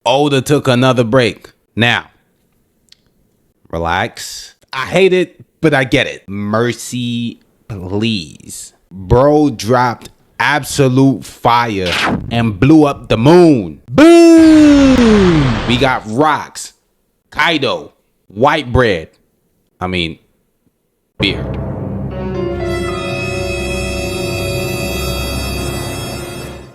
Oda took another break. Now, relax. I hate it, but I get it. Mercy, please. Bro dropped absolute fire and blew up the moon. Boom! We got rocks, Kaido, white bread. I mean, beard.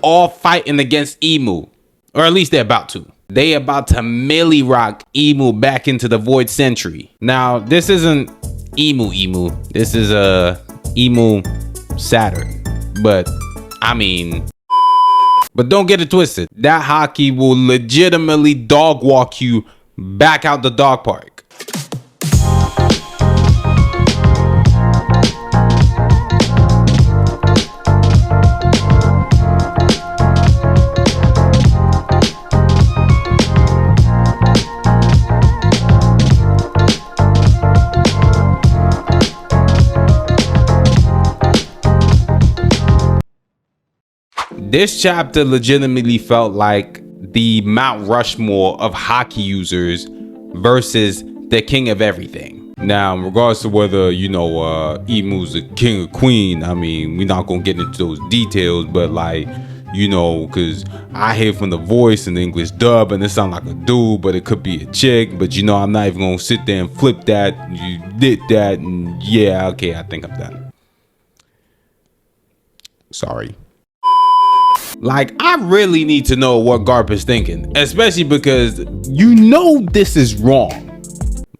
All fighting against Emu. Or at least they're about to. They about to melee rock Emu back into the Void Century. Now, this isn't Emu. This is Emu Saturn. But, I mean... But don't get it twisted. That haki will legitimately dog walk you back out the dog park. This chapter legitimately felt like the Mount Rushmore of hockey users versus the king of everything. Now, in regards to whether, you know, Emu's the king or queen, I mean, we're not going to get into those details, but like, you know, because I hear from the voice in the English dub and it sounds like a dude, but it could be a chick. But, you know, I'm not even going to sit there and flip that. You did that. And yeah, okay, I think I'm done. Sorry. Like, I really need to know what Garp is thinking, especially because you know this is wrong,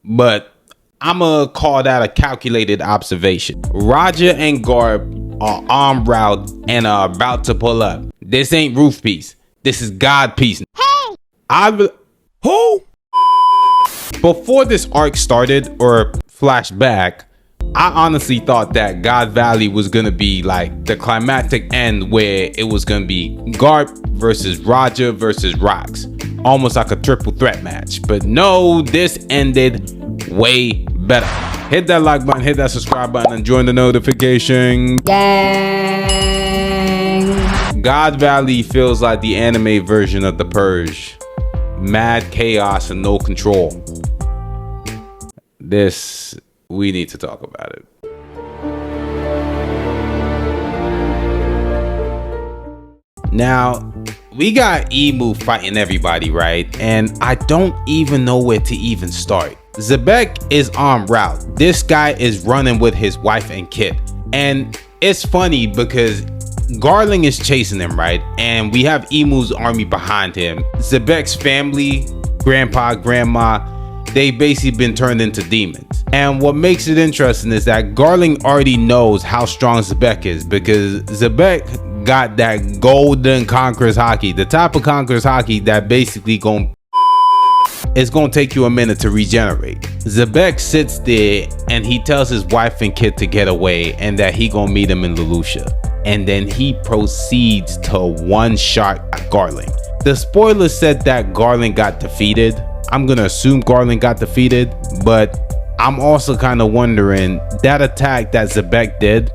but I'ma call that a calculated observation. Roger and Garp are armed route and are about to pull up. This ain't roof piece. This is God piece. Hey! Who? Before this arc started or flashback, I honestly thought that God Valley was gonna be like the climactic end where it was gonna be Garp versus Roger versus Rocks, almost like a triple threat match. But no, this ended way better. Hit that like button, hit that subscribe button, and join the notification gang. God Valley feels like the anime version of The Purge. Mad chaos and no control. This, we need to talk about it. Now, we got Emu fighting everybody, right? And I don't even know where to even start. Xebec is en route. This guy is running with his wife and kid. And it's funny because Garling is chasing him, right? And we have Emu's army behind him. Xebec's family, grandpa, grandma, they've basically been turned into demons. And what makes it interesting is that Garling already knows how strong Xebec is, because Xebec got that golden Conqueror's Haki, the type of Conqueror's Haki that basically it's gonna take you a minute to regenerate. Xebec sits there and he tells his wife and kid to get away and that he gonna meet him in Leloucha. And then he proceeds to one-shot Garling. The spoiler said that Garling got defeated. I'm gonna assume Garling got defeated, but I'm also kind of wondering, that attack that Xebec did,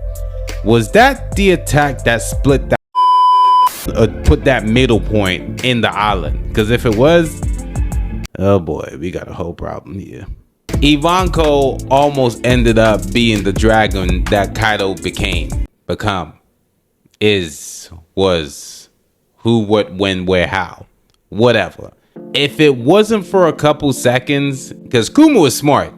was that the attack that split that put that middle point in the island? Because if it was, oh boy, we got a whole problem here. Ivanko almost ended up being the dragon that Kaido was, who, what, when, where, how, whatever. If it wasn't for a couple seconds, because Kuma was smart,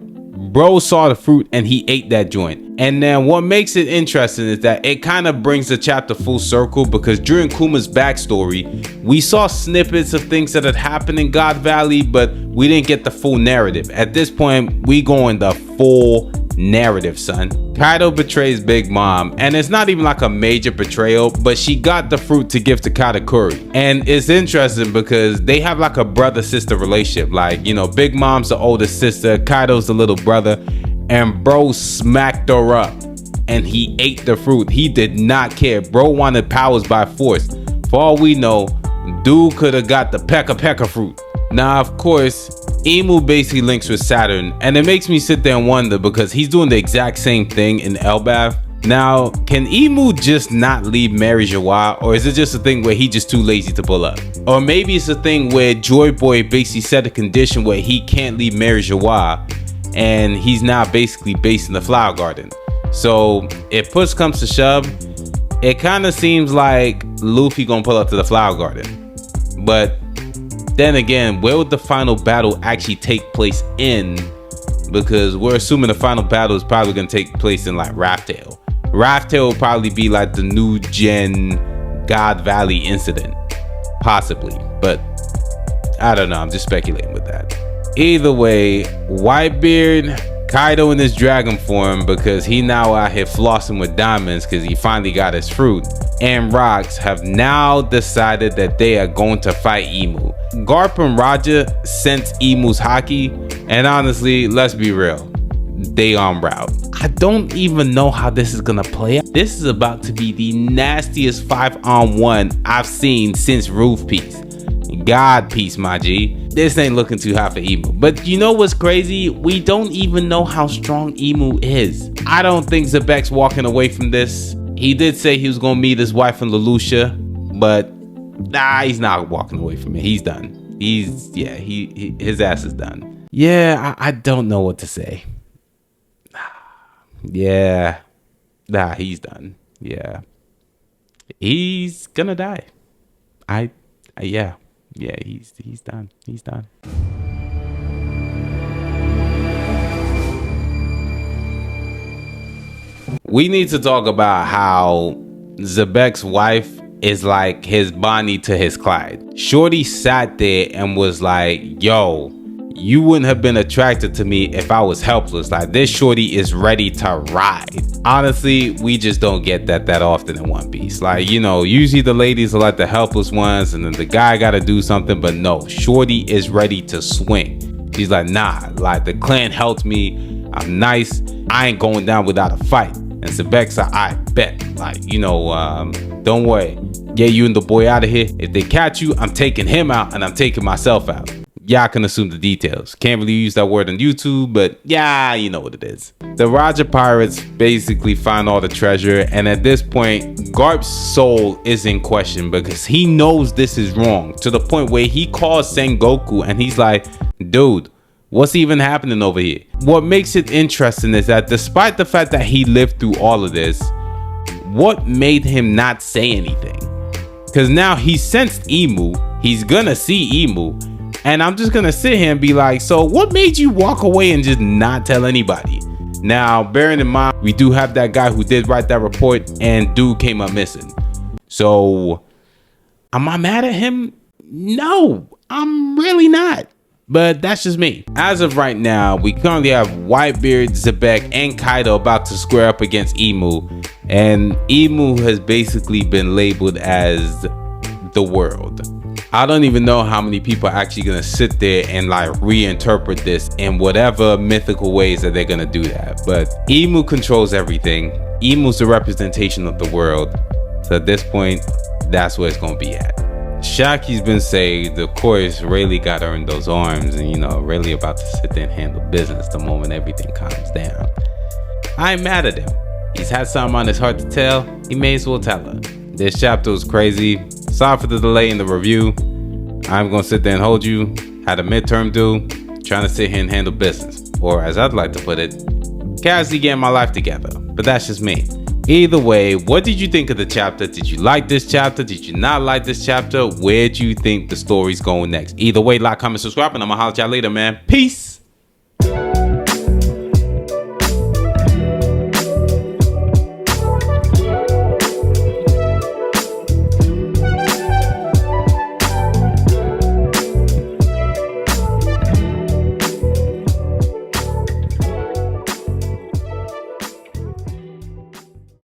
bro saw the fruit and he ate that joint. And then what makes it interesting is that it kind of brings the chapter full circle, because during Kuma's backstory, we saw snippets of things that had happened in God Valley, but we didn't get the full narrative. At this point, we going the full narrative, son. Kaido betrays Big Mom, and it's not even like a major betrayal, but she got the fruit to give to Katakuri. And it's interesting because they have like a brother-sister relationship. Like, you know, Big Mom's the oldest sister, Kaido's the little brother, and bro smacked her up and he ate the fruit. He did not care. Bro wanted powers by force. For all we know, dude could have got the Pekka fruit. Now, of course, Emu basically links with Saturn, and it makes me sit there and wonder, because he's doing the exact same thing in Elbaf, Now, can Emu just not leave Mary Joie, or is it just a thing where he just too lazy to pull up? Or maybe it's a thing where Joy Boy basically set a condition where he can't leave Mary Joie, and he's now basically based in the Flower Garden. So if push comes to shove, it kind of seems like Luffy gonna pull up to the Flower Garden. But then again, where would the final battle actually take place in? Because we're assuming the final battle is probably gonna take place in like Raftail. Raftail will probably be like the new gen God Valley incident, possibly, but I don't know. I'm just speculating with that. Either way, Whitebeard, Kaido in his dragon form, because he now out here flossing with diamonds because he finally got his fruit, and Rocks have now decided that they are going to fight Emu. Garp and Roger sense Emu's hockey, and honestly, let's be real, they on route. I don't even know how this is gonna play out. This is about to be the nastiest 5-on-1 I've seen since Roof Piece. God peace, my G. This ain't looking too hot for Emu. But you know what's crazy? We don't even know how strong Emu is. I don't think Xebec's walking away from this. He did say he was gonna meet his wife in Lelouch, but nah, he's not walking away from it. He's done. His ass is done. Yeah, I don't know what to say. Yeah, nah, he's done. Yeah, he's gonna die. Yeah, he's done. He's done. We need to talk about how Xebec's wife is like his Bonnie to his Clyde. Shorty sat there and was like, yo, you wouldn't have been attracted to me if I was helpless. Like, this shorty is ready to ride. Honestly, we just don't get that often in One Piece. Like, you know, usually the ladies are like the helpless ones and then the guy gotta do something, but no, shorty is ready to swing. She's like, nah, like the clan helped me, I'm nice, I ain't going down without a fight. And Xebec's like, I bet, like, you know, don't worry, get you and the boy out of here. If they catch you, I'm taking him out and I'm taking myself out. Y'all can assume the details. Can't really use that word on YouTube, but yeah, you know what it is. The Roger pirates basically find all the treasure, and at this point, Garp's soul is in question because he knows this is wrong, to the point where he calls Sengoku and he's like, dude, what's even happening over here? What makes it interesting is that despite the fact that he lived through all of this, what made him not say anything? Because now he sensed Emu, he's gonna see Emu, and I'm just gonna sit here and be like, so what made you walk away and just not tell anybody? Now, bearing in mind, we do have that guy who did write that report and dude came up missing. So, am I mad at him? No, I'm really not. But that's just me. As of right now, we currently have Whitebeard, Xebec, and Kaido about to square up against Emu. And Emu has basically been labeled as the world. I don't even know how many people are actually gonna sit there and like reinterpret this in whatever mythical ways that they're gonna do that. But Emu controls everything. Emu's the representation of the world. So at this point, that's where it's gonna be at. Shaki's been saved. Of course, Rayleigh got to earn those arms, and you know, Rayleigh about to sit there and handle business the moment everything calms down. I ain't mad at him. He's had something on his heart to tell. He may as well tell her. This chapter was crazy. Sorry for the delay in the review. I'm gonna sit there and hold you. Had a midterm due. Trying to sit here and handle business. Or as I'd like to put it, casually getting my life together. But that's just me. Either way, what did you think of the chapter? Did you like this chapter? Did you not like this chapter? Where do you think the story's going next? Either way, like, comment, subscribe, and I'm gonna holler at y'all later, man. Peace.